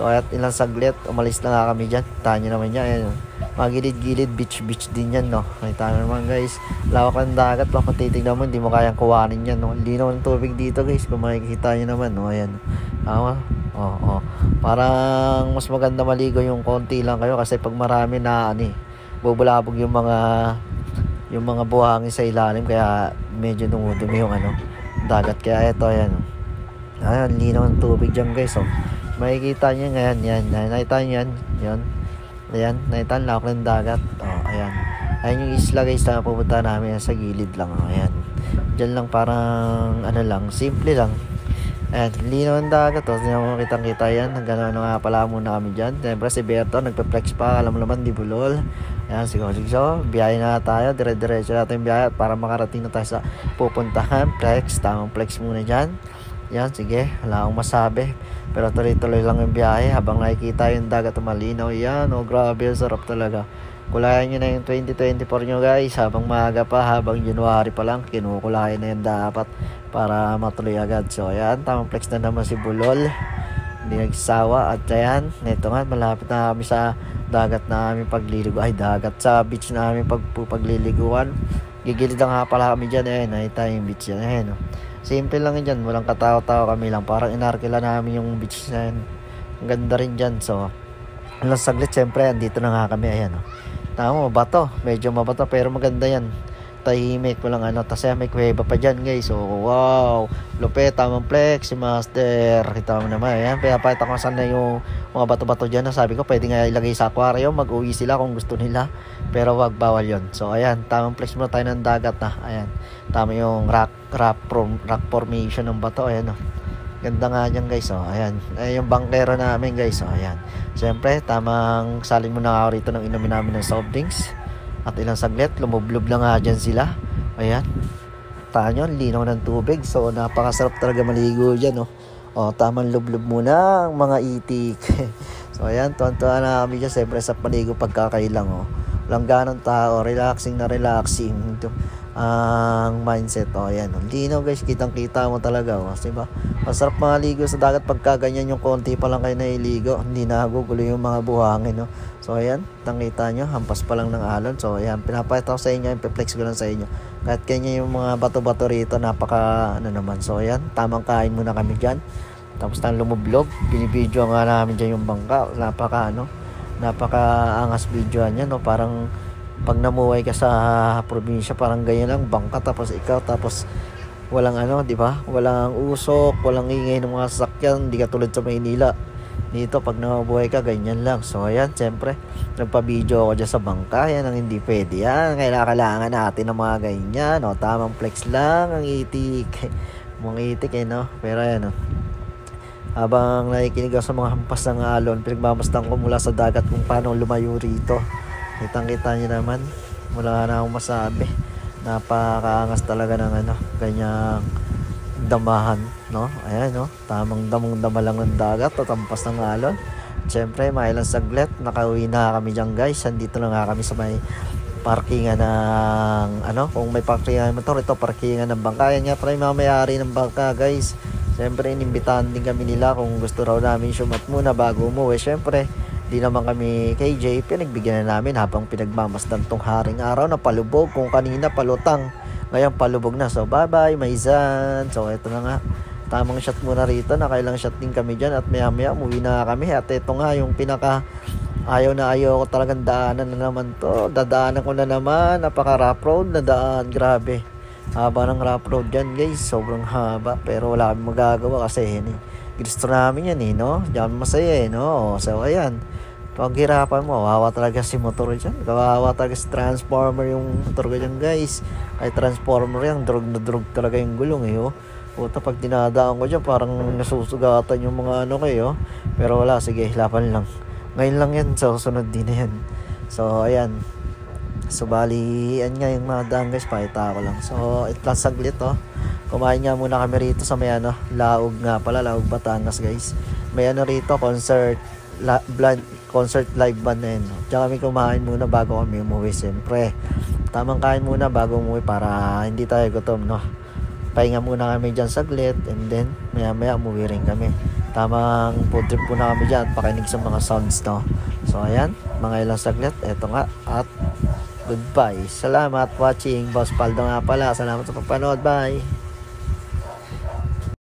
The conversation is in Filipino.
So at ilang saglit, umalis na nga kami dyan. Tahan nyo naman yan. Ayan, mga gilid-gilid, beach din yan, no. Nakita nyo naman guys, lawak ng dagat. Kung titignan mo, hindi mo kayang kuwanin yan, no. Linaw ng tubig dito guys, kung makikita nyo naman, no. Ayan, parang mas maganda maligo yung konti lang kayo, kasi pag marami na bubulabog yung mga buhangin sa ilalim, kaya medyo dumudumi yung dagat. Kaya ito, ayan, linaw ng tubig dyan guys. So makikita nyo ngayon, yan, nakita nyo yan, yun, ayan, nakita nyo lawak ng dagat. Ayan yung isla guys na pupunta namin, sa gilid lang. Ayan, dyan lang, parang lang, simple lang. Ayan, linaw ng dagat. Kitang kita yan. Hanggang nga pala muna kami dyan. Siyempre si Berto nagpe-flex pa, alam mo naman, di bulol. Ayan, siguro biyahe na tayo, dire-diretso natin yung biyahe para makarating na tayo sa pupuntahan. Flex, tamang flex muna dyan. Yan, sige, wala akong masabi. Pero tuloy-tuloy lang yung biyahe habang nakikita yung dagat malinaw. Yan, grabe, sarap talaga. Kulayan nyo na yung 2024 nyo guys, habang maaga pa, habang January pa lang, kinukulayan na yan dapat para matuloy agad. So ayan, tamang flex na naman si Bulol, hindi nagsawa. At ayan, ito nga, malapit na kami sa dagat na aming pagliligo. Sa beach na aming pagliliguan. Gigilid na nga pala kami dyan. Ayan, nakita yung beach yan. Ayan, simple lang dyan, walang katao-tao kami lang, parang inarkila namin yung beach na yan. Ang ganda rin dyan. So ilang saglit, syempre andito na nga kami. Ayan, tama, mabato, medyo mabato, pero maganda yan, tahimik, walang tas may kuweba pa dyan guys. So wow, lupet, tamang flex si Master. Kita mo naman, ayan, pinapakita ko saan na yung mga bato-bato dyan. Sabi ko pwede nga ilagay sa aquarium, mag-uwi sila kung gusto nila, pero wag, bawal yon. So ayan, tamang flex muna tayo ng dagat na. Ayan, tama yung rock formation ng bato. Ayan, ganda nga dyan guys. Ayan, yung bangkero namin guys. Ayan, siyempre tamang salin muna ako rito ng inumin namin ng soft drinks. At ilang saglit, lumublob lang nga dyan sila. Ayan, tayo, linaw ng tubig. So napakasarap talaga maligo dyan. Tamang lublob muna ang mga itik. So ayan, tuwan-tuwa na kami dyan, siyempre sa maligo pagkakailang. Walang ganong tao, relaxing ang mindset. Ayan, linaw guys, kitang-kita mo talaga. Diba? Masarap maligo sa dagat pagka ganyan, yung konti pa lang kayo nailigo, hindi nagugulo yung mga buhangin. So ayan, tangkita nyo, hampas pa lang ng alon. So ayan, pinapakita ko sa inyo, ipiplex ko lang sa inyo. Kahit kanya yung mga bato-bato rito, napaka naman. So ayan, tamang kain muna kami dyan. Tapos tayong lumublog, binibidyo nga namin dyan yung bangka. Napaka-angas videoan yan, parang pag namuhay ka sa probinsya, parang ganyan lang, bangka, tapos ikaw, tapos walang di ba? Walang usok, walang ingay ng mga sasakyan, hindi ka tulad sa Maynila. Dito pag nabuhay ka, ganyan lang. So ayan, siyempre nagpa-video ako dyan sa bangka. Yan ang hindi pwede yan, kailangan natin ng mga ganyan. Tamang flex lang ang itik. Mga itik pero ayan, habang nakikinig ako sa mga hampas ng alon, pinagmamasdan ko mula sa dagat kung paano lumayo rito. Kitang-kita nyo naman, wala na akong masabi. Napakaangas talaga ng ganyang damahan, ayan, tamang damong-dama lang ng dagat, tatampas ng alon. Siyempre, mga ilang saglit, nakauwi na kami dyan guys. Andito na nga kami sa may parkingan ng kung may parkingan motor, ito parkingan ng bangka. Yan nga pala yung mga may-ari ng bangka guys. Siyempre, inimbitahan din kami nila kung gusto raw namin sumat muna bago umuwi. Siyempre, di naman kami KJ, pinagbigyan na namin habang pinagmamasdan tong haring araw na palubog. Kung kanina palutang, ngayon palubog na. So bye bye Maizan. So ito na nga, tamang shot muna rito, nakailang shot din kami dyan. At maya maya umuwi na kami. At ito nga yung pinaka ayaw ko talagang daanan na naman to. Dadaanan ko na naman, napaka rough road na daan, grabe. Haba ng rough road dyan guys, sobrang haba, pero wala kami magagawa kasi gusto namin yan diyan masaya So ayan, paghirapan mo, kawawa talaga si motor dyan, kawawa talaga si transformer yung motor ko dyan guys. Ay transformer yan, drug na drug talaga yung gulong puta, pag dinadaan ko dyan parang nasusugatan yung mga kayo. Pero wala, sige, laban lang, ngayon lang yan, so sunod din na yan. So ayan, so bali yan nga yung mga daan guys, pakita ko lang. So itlang saglit kumain nga muna kami rito sa may Laog nga pala, Laog Batangas guys. May rito, concert live band na yun. Diyan kami kumain muna bago kami umuwi. Siyempre, tamang kain muna bago umuwi para hindi tayo gutom Pahinga muna kami dyan saglit, and then maya maya umuwi rin kami. tamang food trip po na kami dyan, pakinig sa mga sounds, no. So ayan, mga ilang saglit, eto nga, at goodbye. Salamat watching. Boss Paldo nga pala, salamat sa pagpanood, bye.